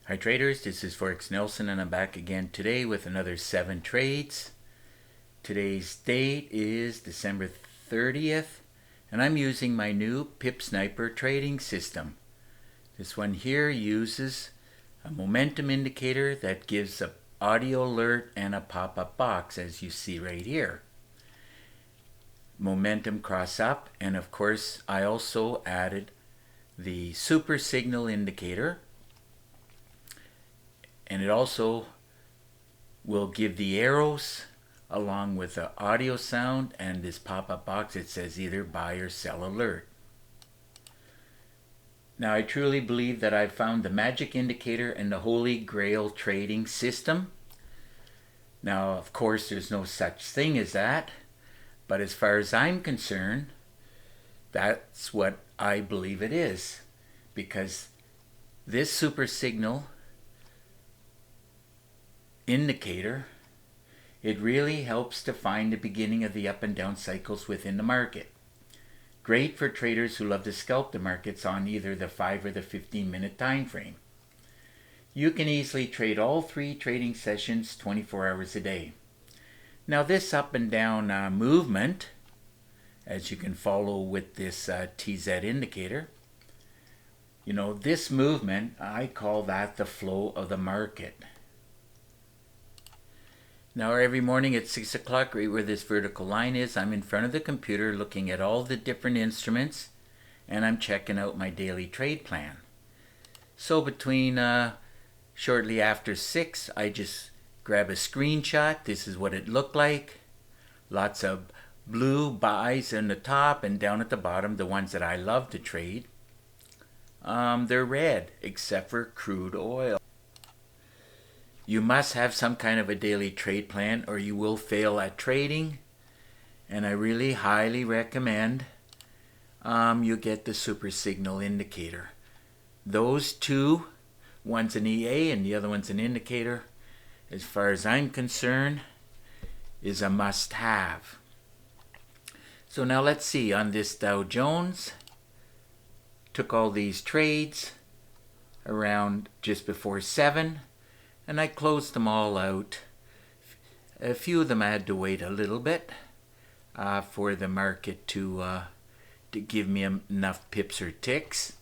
Hi traders, this is Forex Nelson and I'm back again today with another 7 trades. Today's date is December 30th and I'm using my new PIP Sniper trading system. This one here uses a momentum indicator that gives an audio alert and a pop-up box, as you see right here. Momentum cross up, and of course I also added the super signal indicator, and it also will give the arrows along with the audio sound and this pop-up box. It says either buy or sell alert. Now I truly believe that I've found the magic indicator and the holy grail trading system. Now of course there's no such thing as that, but as far as I'm concerned, that's what I believe it is, because this super signal indicator, it really helps to find the beginning of the up and down cycles within the market. Great for traders who love to scalp the markets on either the 5 or the 15-minute time frame. You can easily trade all 3 trading sessions 24 hours a day. Now this up and down movement, as you can follow with this TZ indicator, this movement, I call that the flow of the market. Now every morning at 6 o'clock, right where this vertical line is, I'm in front of the computer looking at all the different instruments and I'm checking out my daily trade plan. So between shortly after 6, I just grab a screenshot. This is what it looked like. Lots of blue buys in the top, and down at the bottom, the ones that I love to trade, they're red, except for crude oil. You must have some kind of a daily trade plan or you will fail at trading, and I really highly recommend you get the super signal indicator. Those two, one's an EA and the other one's an indicator, as far as I'm concerned, is a must-have. So now let's see, on this Dow Jones, took all these trades around just before 7, and I closed them all out. A few of them I had to wait a little bit for the market to give me enough pips or ticks.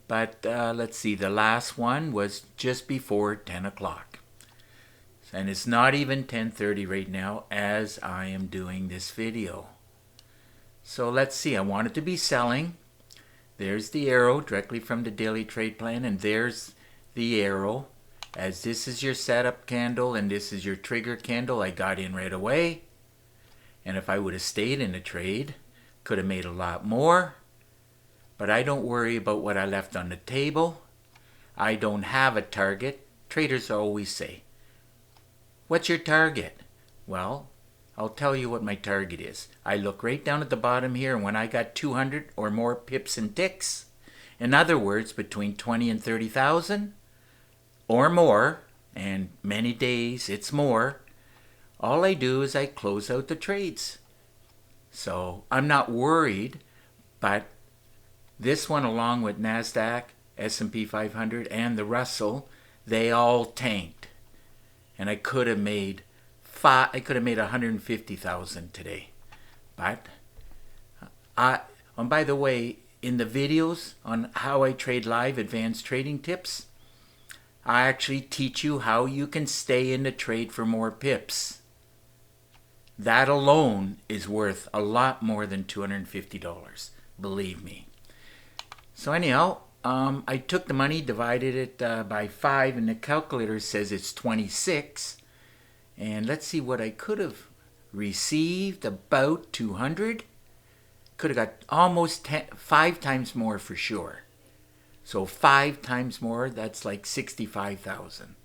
But let's see, the last one was just before 10 o'clock. And it's not even 10:30 right now as I am doing this video. So let's see, I want it to be selling. There's the arrow directly from the daily trade plan, and there's the arrow. As this is your setup candle and this is your trigger candle, I got in right away. And if I would have stayed in the trade, could have made a lot more. But I don't worry about what I left on the table. I don't have a target. Traders always say, "What's your target?" Well, I'll tell you what my target is. I look right down at the bottom here, and when I got 200 or more pips and ticks, in other words, between 20 and 30,000, or more, and many days it's more, all I do is I close out the trades. So I'm not worried, but this one, along with NASDAQ, S&P 500, and the Russell, they all tanked. And I could have made 150,000 today. But and by the way, in the videos on how I trade live, advanced trading tips, I actually teach you how you can stay in the trade for more pips. That alone is worth a lot more than $250, believe me. So anyhow, I took the money, divided it by 5, and the calculator says it's 26. And let's see what I could have received, about 200. Could have got almost 5 times more for sure. So 5 times more, that's like 65,000.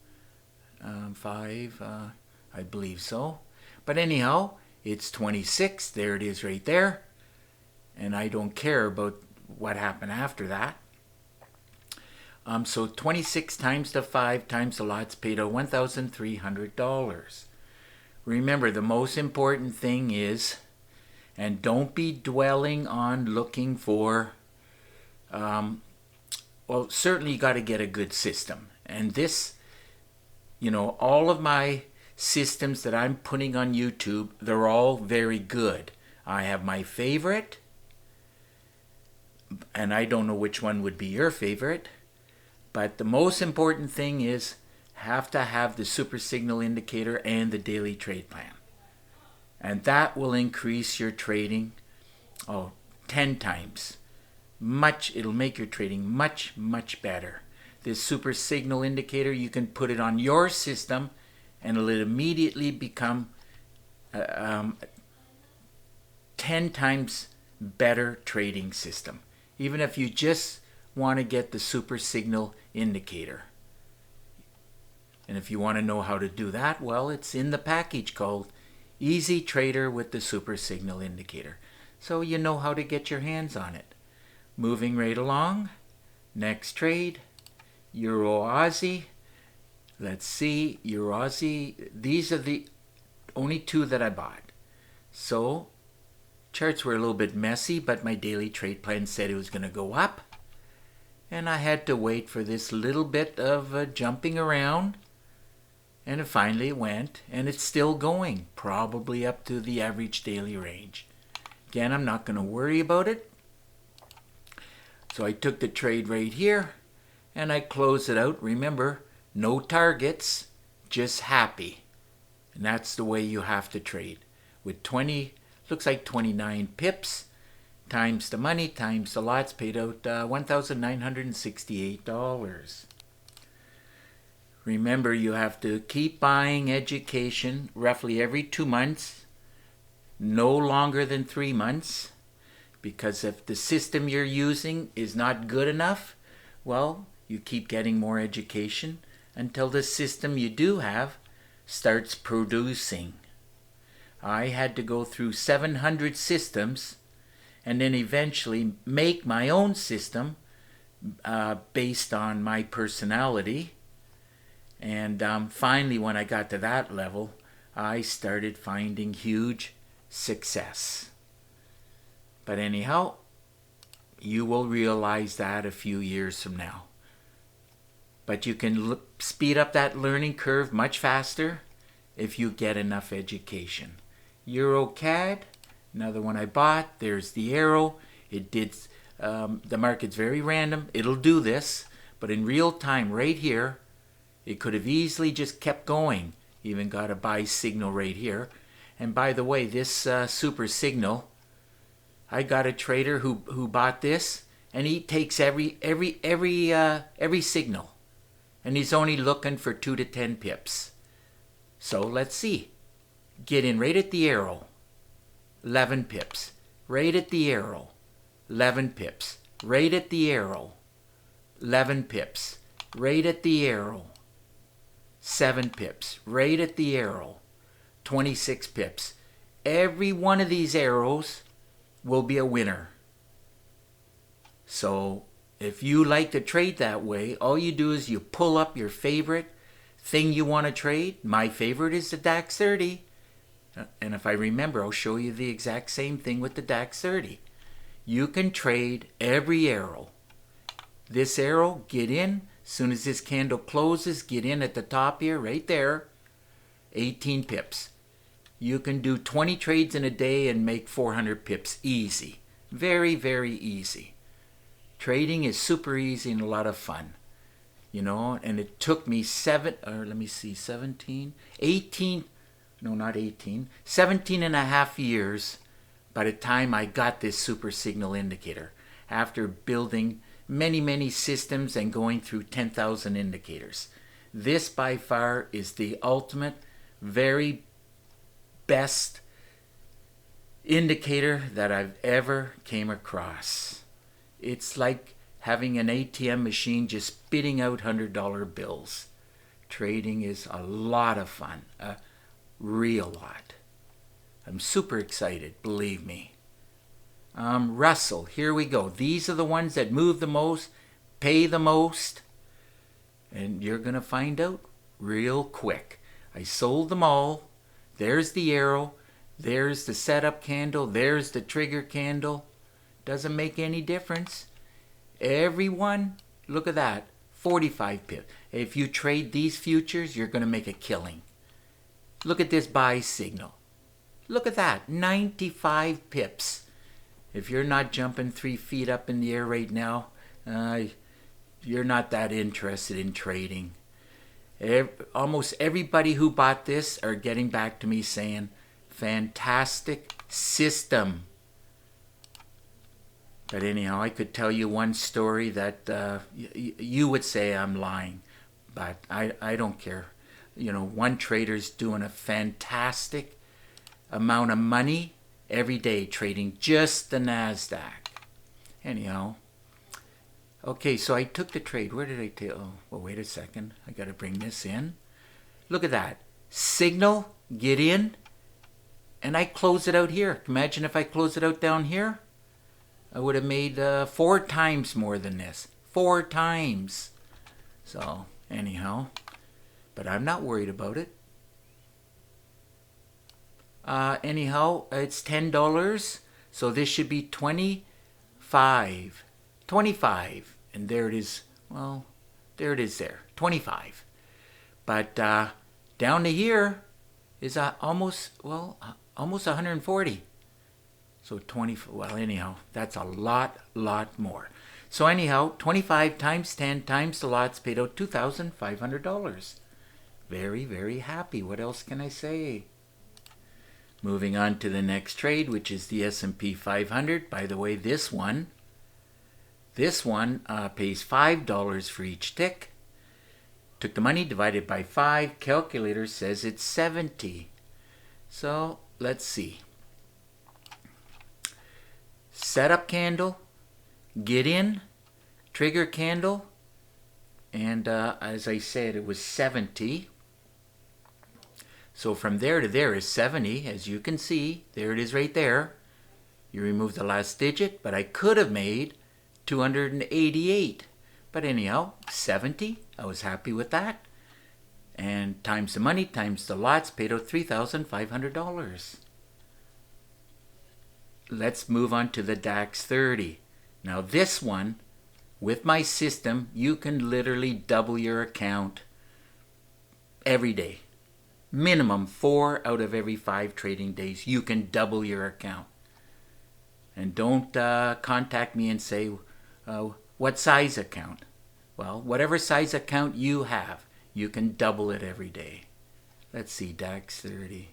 5, I believe so. But anyhow, it's 26. There it is right there. And I don't care about what happened after that. So 26 times the 5 times the lots paid out $1,300. Remember, the most important thing is, and don't be dwelling on looking for, well, certainly you got to get a good system. And this, all of my systems that I'm putting on YouTube, they're all very good. I have my favorite, and I don't know which one would be your favorite, but the most important thing is have to have the super signal indicator and the daily trade plan. And that will increase your trading 10 times. It'll make your trading much, much better. This super signal indicator, you can put it on your system and it'll immediately become 10 times better trading system. Even if you just want to get the super signal indicator. And if you want to know how to do that, well, it's in the package called Easy Trader with the Super Signal Indicator. So you know how to get your hands on it. Moving right along. Next trade. Euro Aussie. Let's see. Euro Aussie. These are the only two that I bought. So charts were a little bit messy, but my daily trade plan said it was going to go up. And I had to wait for this little bit of jumping around. And it finally went, and it's still going, probably up to the average daily range. Again, I'm not going to worry about it. So I took the trade right here, and I closed it out. Remember, no targets, just happy. And that's the way you have to trade. With 29 pips, times the money, times the lots, paid out $1,968. Remember, you have to keep buying education roughly every 2 months, no longer than 3 months, because if the system you're using is not good enough, well, you keep getting more education until the system you do have starts producing. I had to go through 700 systems and then eventually make my own system based on my personality. And finally, when I got to that level, I started finding huge success. But anyhow, you will realize that a few years from now. But you can speed up that learning curve much faster if you get enough education. EuroCAD, another one I bought. There's the arrow. It did. The market's very random. It'll do this, but in real time, right here, it could have easily just kept going. Even got a buy signal right here. And by the way, this super signal, I got a trader who bought this, and he takes every signal, and he's only looking for 2 to 10 pips. So let's see. Get in right at the arrow, 11 pips. Right at the arrow, 11 pips. Right at the arrow, 11 pips. Right at the arrow, 7 pips. Right at the arrow, 26 pips. Every one of these arrows will be a winner. So if you like to trade that way, all you do is you pull up your favorite thing you want to trade. My favorite is the DAX 30. And if I remember, I'll show you the exact same thing with the DAX 30. You can trade every arrow. This arrow, get in. As soon as this candle closes, get in at the top here, right there. 18 pips. You can do 20 trades in a day and make 400 pips easy. Very, very easy. Trading is super easy and a lot of fun. You know, and it took me 17 and a half years by the time I got this super signal indicator, after building many systems and going through 10,000 indicators. This by far is the ultimate, very best indicator that I've ever came across. It's like having an ATM machine just spitting out $100 bills. Trading is a lot of fun, a real lot. I'm super excited, believe me. Russell, here we go. These are the ones that move the most, pay the most, and you're going to find out real quick. I sold them all. There's the arrow. There's the setup candle. There's the trigger candle. Doesn't make any difference. Every one, look at that, 45 pips. If you trade these futures, you're going to make a killing. Look at this buy signal. Look at that, 95 pips. If you're not jumping 3 feet up in the air right now, you're not that interested in trading. Almost everybody who bought this are getting back to me saying, fantastic system. But anyhow, I could tell you one story that you would say I'm lying, but I don't care. You know, one trader's doing a fantastic amount of money every day trading just the NASDAQ. Anyhow, okay, so I took the trade. Where did I take? Oh, well, wait a second. I got to bring this in. Look at that. Signal, get in, and I close it out here. Imagine if I close it out down here. I would have made 4 times more than this. 4 times. So, anyhow, but I'm not worried about it. Anyhow, it's $10, so this should be 25. 25, and there it is. Well, there it is there, 25. But down to here is almost 140. So 20, well, anyhow, that's a lot more. So anyhow, 25 times 10 times the lots paid out $2,500. Very, very happy. What else can I say? Moving on to the next trade, which is the S&P 500. By the way, this one pays $5 for each tick. Took the money, divided by 5. Calculator says it's 70. So let's see. Setup candle, get in, trigger candle, and as I said, it was 70. So from there to there is 70, as you can see. There it is right there. You remove the last digit, but I could have made 288. But anyhow, 70, I was happy with that. And times the money, times the lots, paid out $3,500. Let's move on to the DAX 30. Now this one, with my system, you can literally double your account every day. Minimum 4 out of every 5 trading days, you can double your account. And don't contact me and say, what size account? Well, whatever size account you have, you can double it every day. Let's see, DAX 30.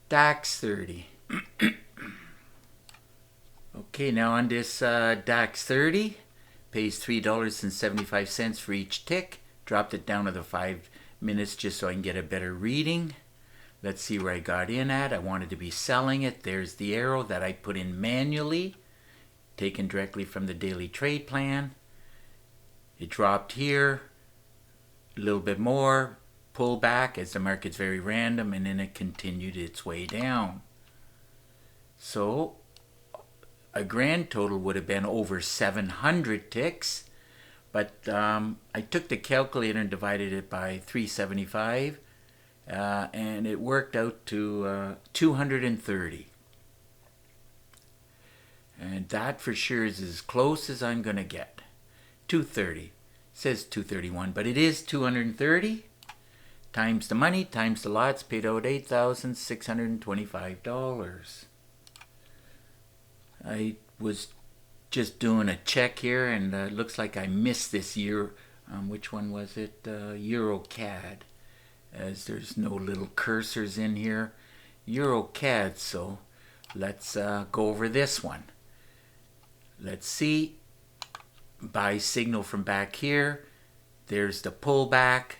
DAX 30. Okay, now on this DAX 30, pays $3.75 for each tick. Dropped it down to the 5 minutes just so I can get a better reading. Let's see where I got in at. I wanted to be selling it. There's the arrow that I put in manually, taken directly from the daily trade plan. It dropped here, a little bit more, pull back as the market's very random, and then it continued its way down. So a grand total would have been over 700 ticks, but I took the calculator and divided it by 375, and it worked out to 230. And that for sure is as close as I'm going to get. 230. It says 231, but it is 230. Times the money, times the lots, paid out $8,625. I was just doing a check here, and it looks like I missed this year. Which one was it? EuroCAD, as there's no little cursors in here. EuroCAD, so let's go over this one. Let's see. Buy signal from back here. There's the pullback,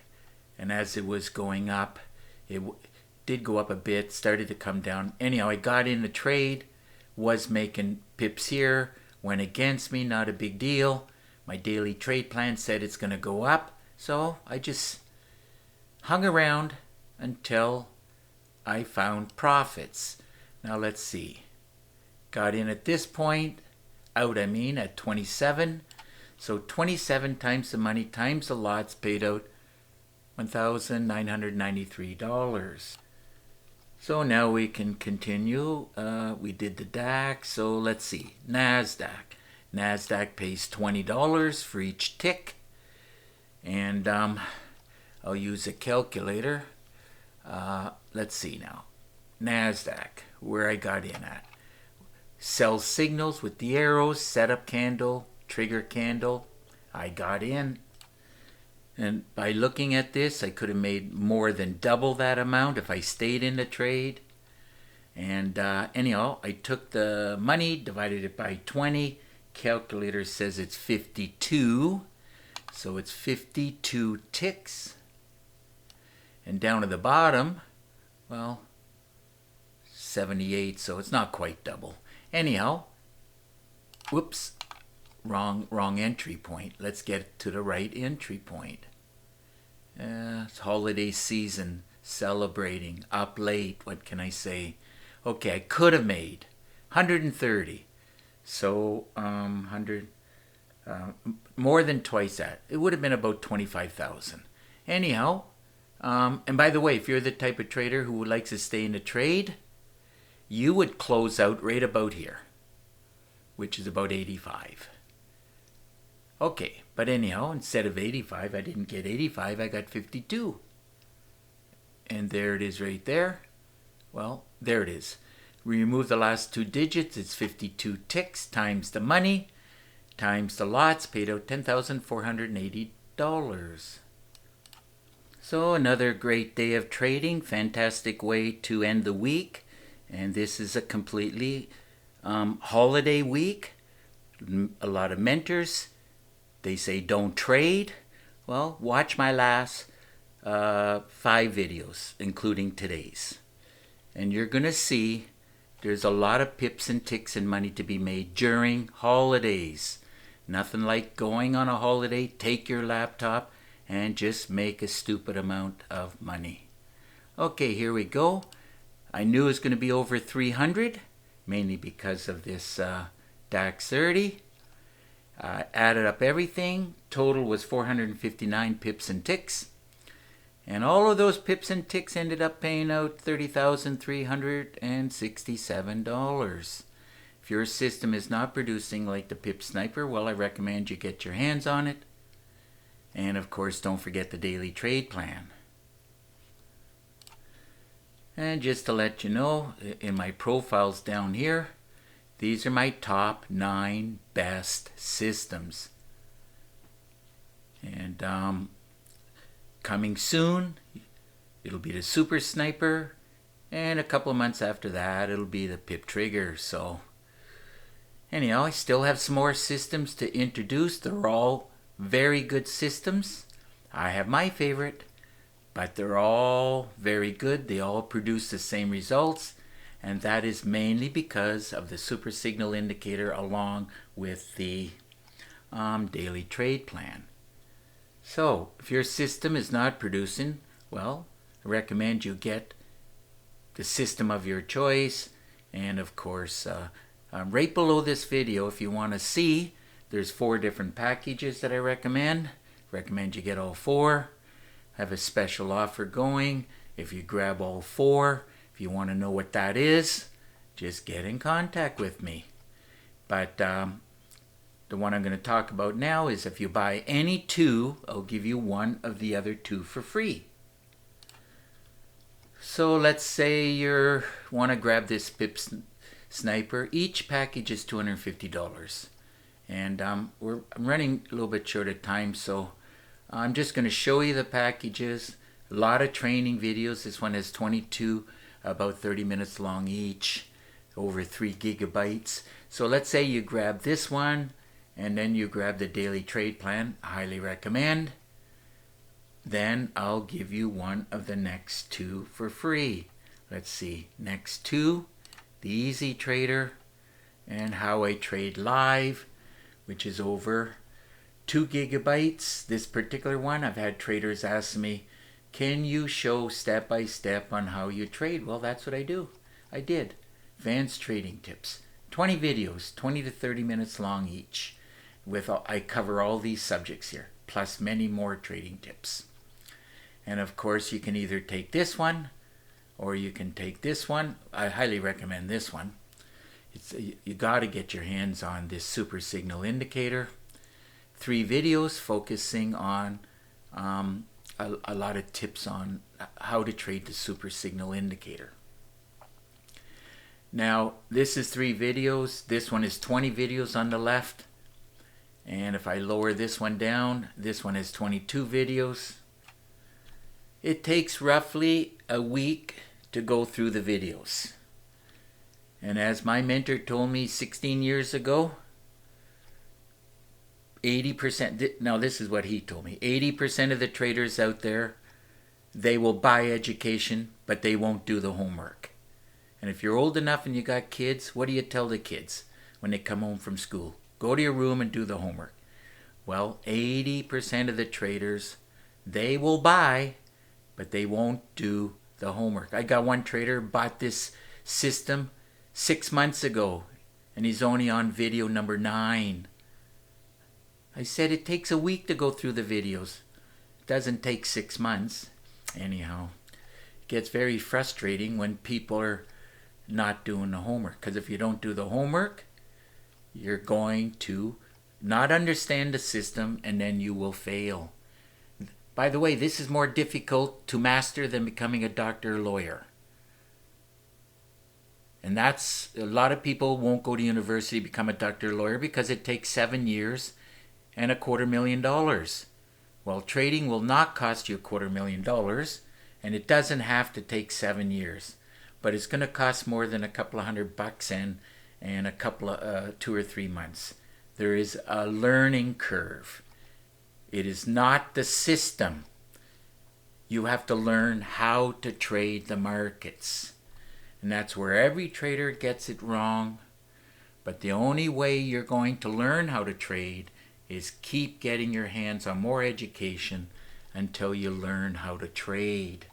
and as it was going up, it did go up a bit, started to come down. Anyhow, I got in the trade, was making pips here, went against me, not a big deal. My daily trade plan said it's going to go up, so I just hung around until I found profits. Now let's see. Got in at this point, out at 27. So 27 times the money times the lots paid out $1,993. So now we can continue. We did the DAX, so let's see. NASDAQ. NASDAQ pays $20 for each tick. And I'll use a calculator. Let's see now. NASDAQ, where I got in at. Sell signals with the arrows, setup candle, trigger candle. I got in. And by looking at this, I could have made more than double that amount if I stayed in the trade. And anyhow, I took the money, divided it by 20. Calculator says it's 52. So it's 52 ticks. And down at the bottom, well, 78, so it's not quite double. Anyhow, whoops, wrong entry point. Let's get to the right entry point. It's holiday season, celebrating, up late, what can I say? Okay, I could have made 130. So, 100, more than twice that. It would have been about 25,000. Anyhow, and by the way, if you're the type of trader who likes to stay in a trade, you would close out right about here, which is about 85. Okay, but anyhow, instead of 85, I didn't get 85, I got 52. And there it is right there. Well, there it is. We remove the last two digits, it's 52 ticks times the money, times the lots, paid out $10,480. So another great day of trading, fantastic way to end the week. And this is a completely holiday week. A lot of mentors, they say don't trade. Well, watch my last 5 videos, including today's. And you're going to see there's a lot of pips and ticks and money to be made during holidays. Nothing like going on a holiday, take your laptop, and just make a stupid amount of money. Okay, here we go. I knew it was going to be over 300, mainly because of this DAX 30. Added up everything. Total was 459 pips and ticks. And all of those pips and ticks ended up paying out $30,367. If your system is not producing like the Pip Sniper, well, I recommend you get your hands on it. And of course, don't forget the daily trade plan. And just to let you know, in my profiles down here, these are my top 9 best systems. And coming soon, it'll be the Super Sniper, and a couple of months after that, it'll be the Pip Trigger. So anyhow, I still have some more systems to introduce. They're all very good systems. I have my favorite, but they're all very good. They all produce the same results, and that is mainly because of the super signal indicator along with the daily trade plan. So if your system is not producing, well, I recommend you get the system of your choice. And of course, right below this video, if you want to see, there's 4 different packages that I recommend. Recommend you get all 4. I have a special offer going. If you grab all 4, if you want to know what that is, just get in contact with me. But the one I'm going to talk about now is if you buy any 2, I'll give you one of the other 2 for free. So let's say you want to grab this Pip Sniper. Each package is $250. And I'm running a little bit short of time, so I'm just going to show you the packages. A lot of training videos. This one has 22, about 30 minutes long each, over 3 gigabytes. So let's say you grab this one, and then you grab the daily trade plan. I highly recommend. Then I'll give you one of the next 2 for free. Let's see, next 2, the Easy Trader, and How I Trade Live, which is over 2 gigabytes. This particular one, I've had traders ask me, can you show step by step on how you trade? Well, that's what I do. I did. Advanced trading tips. 20 videos, 20 to 30 minutes long each. I cover all these subjects here, plus many more trading tips. And of course, you can either take this one, or you can take this one. I highly recommend this one. You got to get your hands on this super signal indicator. 3 videos focusing on a lot of tips on how to trade the super signal indicator. Now, this is 3 videos. This one is 20 videos on the left. And if I lower this one down, this one has 22 videos. It takes roughly a week to go through the videos. And as my mentor told me 16 years ago, 80%, now this is what he told me, 80% of the traders out there, they will buy education, but they won't do the homework. And if you're old enough and you got kids, what do you tell the kids when they come home from school? Go to your room and do the homework. Well, 80% of the traders, they will buy, but they won't do the homework. I got one trader bought this system 6 months ago, and he's only on video number 9. I said it takes a week to go through the videos. It doesn't take 6 months. Anyhow, it gets very frustrating when people are not doing the homework, because if you don't do the homework, you're going to not understand the system, and then you will fail. By the way, this is more difficult to master than becoming a doctor or lawyer. And that's, a lot of people won't go to university to become a doctor or lawyer because it takes 7 years and $250,000. Well, trading will not cost you $250,000, and it doesn't have to take 7 years. But it's going to cost more than a couple of $100 and a couple of 2 or 3 months. There is a learning curve. It is not the system. You have to learn how to trade the markets. And that's where every trader gets it wrong. But the only way you're going to learn how to trade is keep getting your hands on more education until you learn how to trade.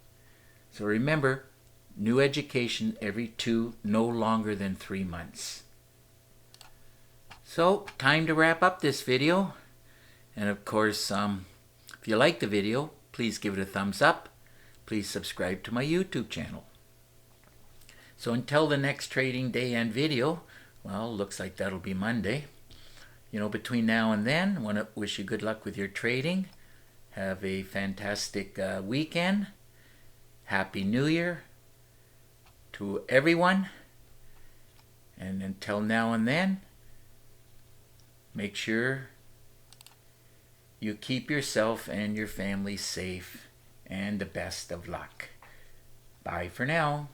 So remember, new education every 2, no longer than 3 months. So, time to wrap up this video. And of course, if you like the video, please give it a thumbs up. Please subscribe to my YouTube channel. So until the next trading day and video, well, looks like that'll be Monday. Between now and then, I want to wish you good luck with your trading. Have a fantastic weekend. Happy New Year to everyone. And until now and then, make sure you keep yourself and your family safe, and the best of luck. Bye for now.